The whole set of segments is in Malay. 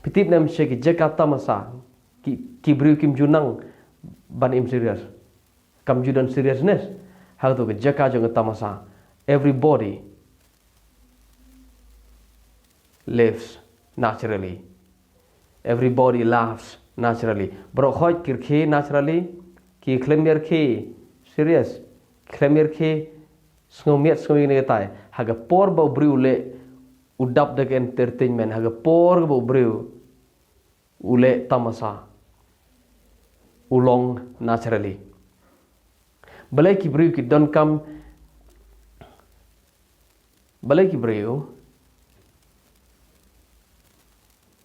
Pitip nam she ki Jakarta masa ki beriu kim junang ban im serious. Kam judan seriousness. Hal tu ke Jakarta jong tamasa. Everybody lives naturally. Everybody laughs naturally. Brokhoi kirkhe naturally. Ki klemir ke serious. Klemir ke sngomiat sngomi ne tai. Haga por bau beriu le udap dek entertainment. Haga por bau beriu ule tamasa. Ulong naturally. Balai ki beriu ki don kam. Balai ki beriu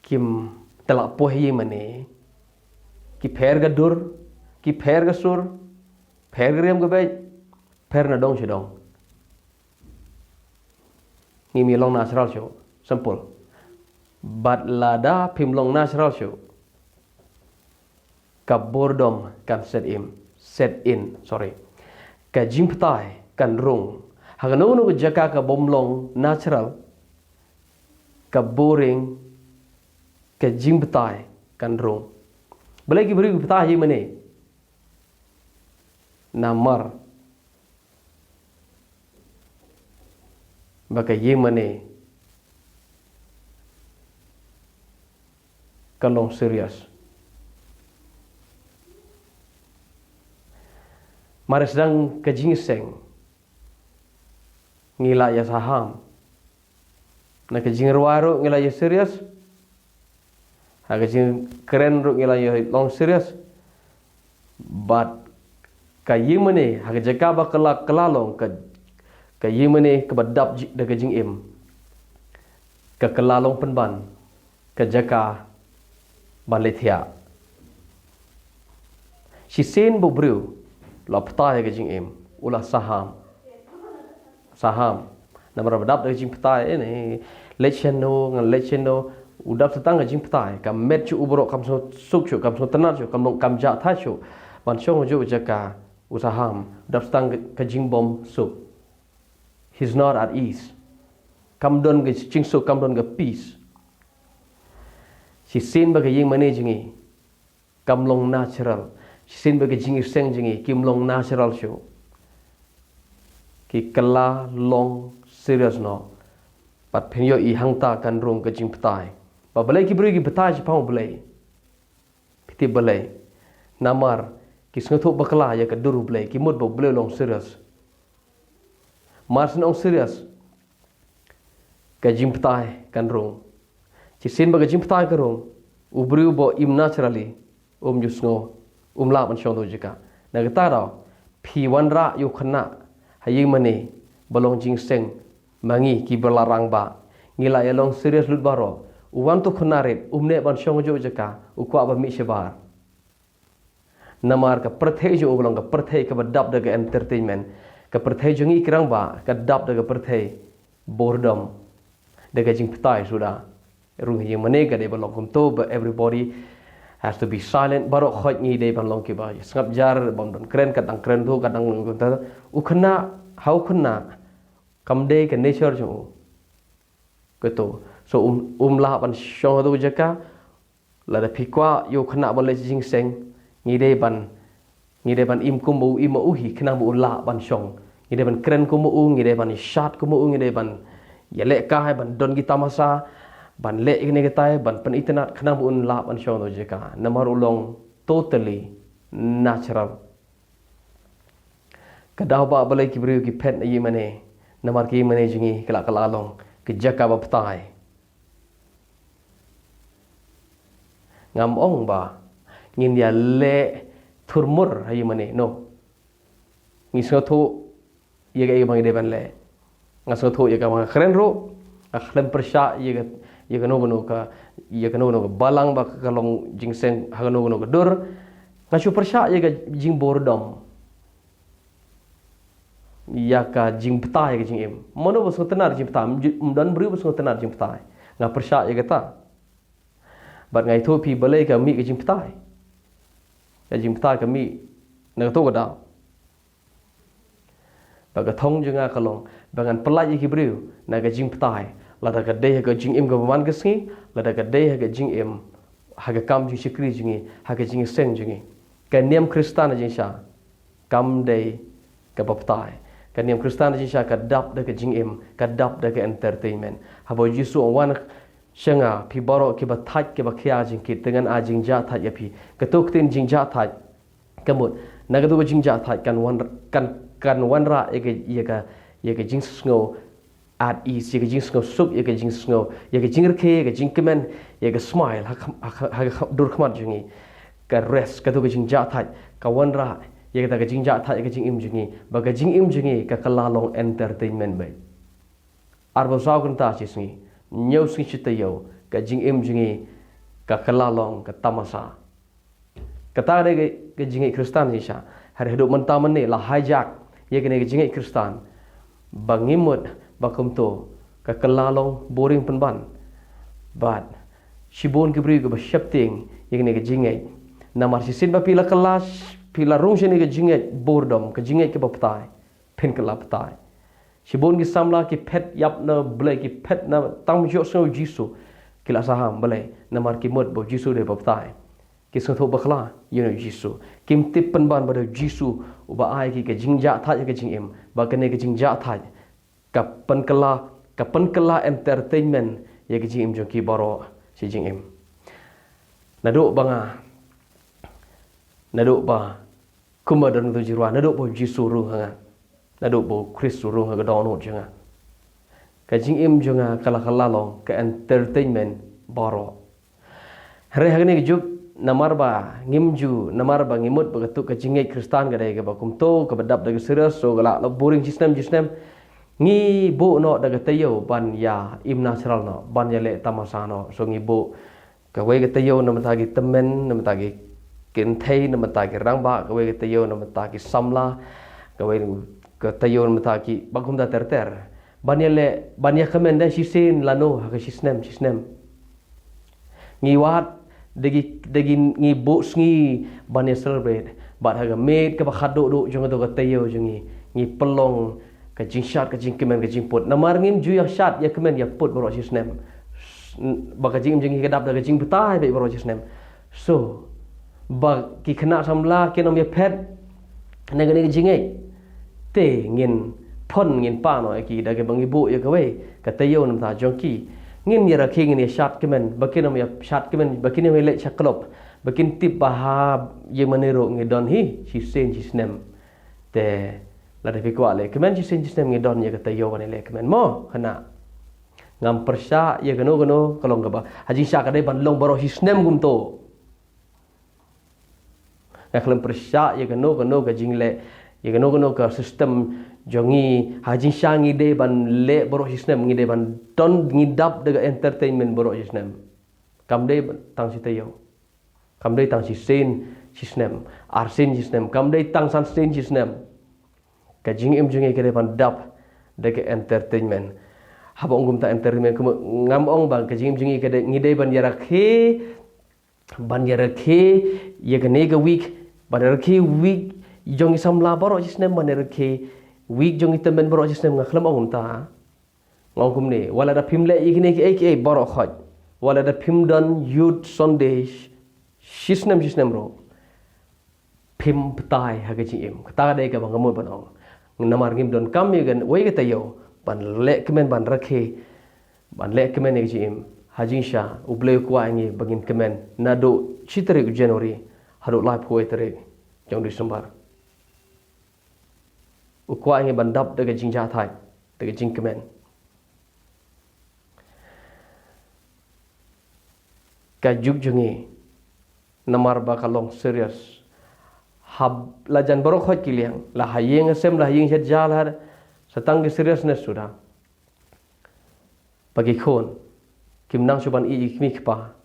kim telak poh ye mane ki pher ga dur ki pher ga sur pher ga rem ga bai pher na dong chedong ngi mi long natural show simple but lada pim long natural show ka boredom kan set in ka jimpai kan rung hagano no jaka ka bomlong natural ka boring ka jimpai kan rung balai ki beri peta ye mane namar baka ye mane kalong serius mari sedang kejingseng ngila ya saham na kejing ruaro ngila ya serius ha kejing keren ru ngila ya long serius but ka yimane ha jaka ba kelalong ka yimane ke badap de kejing im ka kelalong penban ka jaka balethia si sen bo bru lapta ya kejing im ulah saham nama badap de kejing petai ni lecheno ngan lecheno udap tetang kejing petai kam met chu ubrok kam so suk chu kam so tenat chu kam long kam ja tha chu ban chong ju jaka usaham udap tetang kejing bom suk he's not at ease kam don kejing suk kam don ke peace si sen ba kejing mane jingi kam long natural si sen ba kejing seng jingi kim long natural chu ki kala long serious no pat phenyo I hangta kan rong kejing petai ba balai ki beri ki petai chi pau balai piti balai namar ki sngatho bakla ya ka duru balai ki mut bo balai long serious marsen ong serious kejing petai kan rong chi sin ba kejing petai kan rong ubri bo im naturally jusngo la ban chong do jika na ta ro phi wan ra yu khana hayi mane balong jingseng mangi ki belarang ba ngila ya long serious lut baro uwan to khunaret umne ban shong jo jaka ukwa ba mi shebar namar ka perthei jo ulang ka perthei ka badap daga entertainment ka perthei jo ngi kirang ba ka dap daga perthei boredom daga jing ptai sudah rung hi mane ka de balong kum to but everybody has to be silent baro khot ngi de ban long ki ba ngap jar bom don kren kadang kren tu kadang ta ukhna how khna kam de ka nature jo keto so la ban shong do jaka la da phikwa yo khna ban le jing seng ngi de ban im kum bu im u hi khna bu la ban shong ngi de ban kren kum u ngi de ban shot kum u ngi de ban yele ka hai ban don gi tamasa ban le ini kita ban pen internet kena bun la ban shong do jeka namar ulong totally natural kadau ba balai ki beri ki pet yi mane namar ki mane jingi kala kala long ki jaka ba ptai ngam ong ba ngin dia le thurmur yi mane no ngi so thu ye ga bang de ban le ngaso thu ye ga bang keren ro akhlem persha ye kano no balang ba kalong jingseng hagano no dur ngasu persha ye ga jing boredom ya ka jing ptai ga jing em mono bos tenar jing ptai dan beri bos tenar jing ptai nga persha ye ga ta bat ngai thu pi balai ka mi ga jing ptai ka mi na to ga da ba ga thong jinga kalong ba ngan pelai ye ki beri na ga jing ptai lada ka dei haga jing im ga man ga singi lada ka dei haga jing im haga kam jing sikri jingi haga jing seng jingi ka niam Kristana jing sha kam dei ka baptai ka niam Kristana jing sha ka dap da ka jing im ka dap da ka entertainment habo Jisu wan shanga pi baro ki ba thaj ki ba khia jing ki dengan a jing ja thaj ya pi ka tok tin jing ja thaj kamut nagadu ka jing ja thaj kan wan ra ye ka jing sngo at ease ye ka jing sngo sup ye ka jing sngo ye ka jing rke ye ka jing kemen ye ka smile ha dur khmat jingi ka rest ka tu ka jing ja thaj ka wan ra ye ka jing ja thaj ye ka jing im jingi ba ka jing im jingi ka kalalong entertainment bai arbo saw kan ta chisngi nyau sing chitayo ka jing im jingi ka kalalong ka tamasa kata de ke jingi Kristan hisha har hidup mentaman ni lah hijack ye kene ke jingi Kristan bangimut bakum to ka kalalong boring penban but shibon kibri ke bashapting ye kene ke jingi namar sisin ba pila kelas pila rung sini ke jingi boredom ke jingi ke baptai pen ke laptai shibon ki samla ki pet yap na blai ki pet na tam jo so Jisu kila saham blai namar ki mut bo Jisu de baptai kisah tu bakla, Jisu. Kim tip penban pada Jisu, uba ai ki ke jingja thaj ke jing im, ba kene ke jingja thaj. Kapan kala entertainment ye ke jing im jo ki baro si jing im. Naduk banga. Naduk ba kuma dan tu jirwa, naduk bo Jisu ru hanga. Naduk bo Kristus ru hanga dono janga. Ke jing im jonga kala long ke entertainment baro. Hari hari ni juk namar ba ngimju namar ba ngimut ba tu ka jingai Kristan ga dai ga ba kumto ka badap daga serius so gala lo boring jisnem ngi bo no daga tayo ban ya im natural no ban ya le tamasa no so ngi bo ka we ga tayo na mata gi temen na mata gi kin thei na mata gi rangba ka we ga tayo na mata gi samla ka we ka tayo na mata gi bagum da ter ban ya kamen da sisin lano ha ka sisnem ngi wat dagi ngi bos ngi bani celebrate bat haga made ka bakhado do jong do ka tayo jongi ngi pelong ka jing shot ka jing kemen ka jing put namar ngim ju ya shot ya kemen ya put bro sisnem ba ka jing jongi ka dap da ka jing butai be bro sisnem so ba ki kena samla ke nom ya pet nega ni jingai te ngin pon ngin pa no ki da ka bangi bu ya ka we ka tayo nam ta jongki ngin ya rakhi ngin ya shat kemen bakin am ya shat kemen bakin ya le chaklop bakin tip bahab ye manero ngidon hi si sen si snem te la de fikwa le kemen si sen si snem ngidon ya kata yo wane le kemen mo khana ngam persya ya gano kalong gaba haji sya kadai ban long baro si snem gum to ngakhlem persya ya gano ka jingle ya gano ka sistem jongi haji syangi de ban le boro sisnem ngi de ban ton ngidap daga entertainment boro sisnem kam de tang sitayo kam de tang sisen sisnem arsin sisnem kam de tang san sin sisnem ka jing im jongi ke de ban dap daga entertainment haba ongum ta entertainment ngam ong bang ka jing im jongi ke de ngi de ban yarakhe ye ga ne ga week ban yarakhe week jongi samla boro sisnem ban yarakhe week jong itemen boro sisnem ngakhlem ong ta ngongkum ni wala da pimle igni ki boro khoj wala da pimdan youth sunday sisnem ro pim ptai ha ga jim ta de ka bang mo banong namar ngim don kam ye gan we ga tayo ban le kemen ban rakhe ban le kemen ni jim hajin sha uble kwa ngi bagin kemen nado chitre january hado live ko etere jong December ukwa ngi bandap daga jingja thai daga jing kemen ka juk jungi namar ba kalong serious hab lajan baro khoj kiliang la hayeng sem la hayeng het jal har satang ki seriousness sudah bagi khon kim nang suban i khmik pa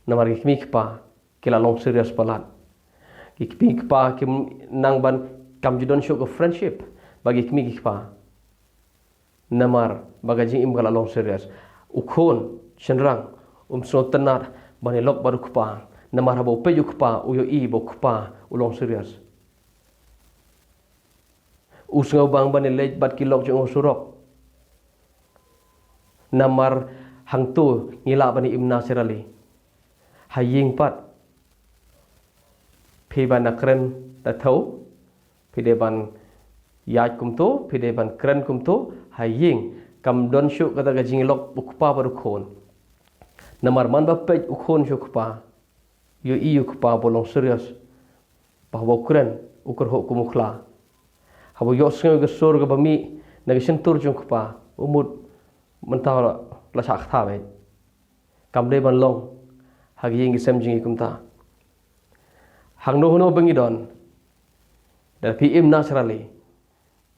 namar khmik pa kila long serious palat ki khmik pa kim nang ban kam judon show of friendship bagi kami kikpa namar bagaji im kala long serious ukhon chenrang so tenar bani lok baru kpa namar habo pe yukpa uyo i bo kpa ulong serious usngau bang bani lej bat kilok jong surok namar hang tu ngila bani im naturally haying pat phi ban akren ta thau phi de ban yaj kum tu phi de ban kren kum tu haying kam don shu kata ga jinglok ukpa baru khon namar man ba pej ukhon shu kpa yo i ukpa bolong serius bahwa kren ukur ho kumukhla habo yo sngo ga sor ga bami nag sentur jung kpa umut mentau la sak tha be kam de ban long hagi ngi sem jingi kumta hang no no bangi don da pi im naturally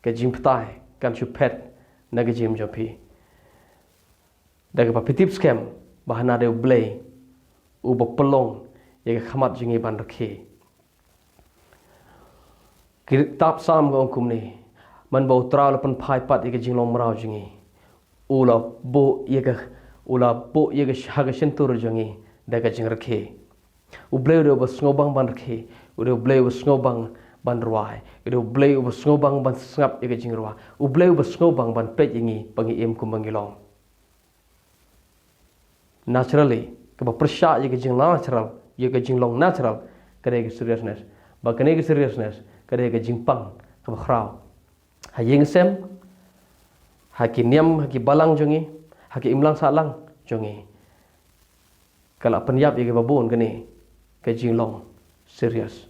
ka jim ptai kam chu pet nag jim jo pi da ka pitip scam bahana de blay u ba pelong ye ka khamat jingi ban rakhe kitab sam ga kum ni man bo tra la pan phai pat ye ka jing long mrao jingi ula bo ye ka haga sentur jingi da ka jing rakhe u blay de ba snobang ban rakhe u de blay ba snobang ban ruai u de blay ba snobang ban ngap ye ka jing ruai u blay ba snobang ban pet jingi bangi em kum bangi long naturally ka ba persya ye ka jing natural ye ka jing long natural ka de seriousness ba ka ne seriousness ka de ka jing pang ka ba khrau ha yeng sem ha ki niam ha ki balang jongi ha ki imlang salang jongi kala penyap ye ka babon ka ne ka jing long serious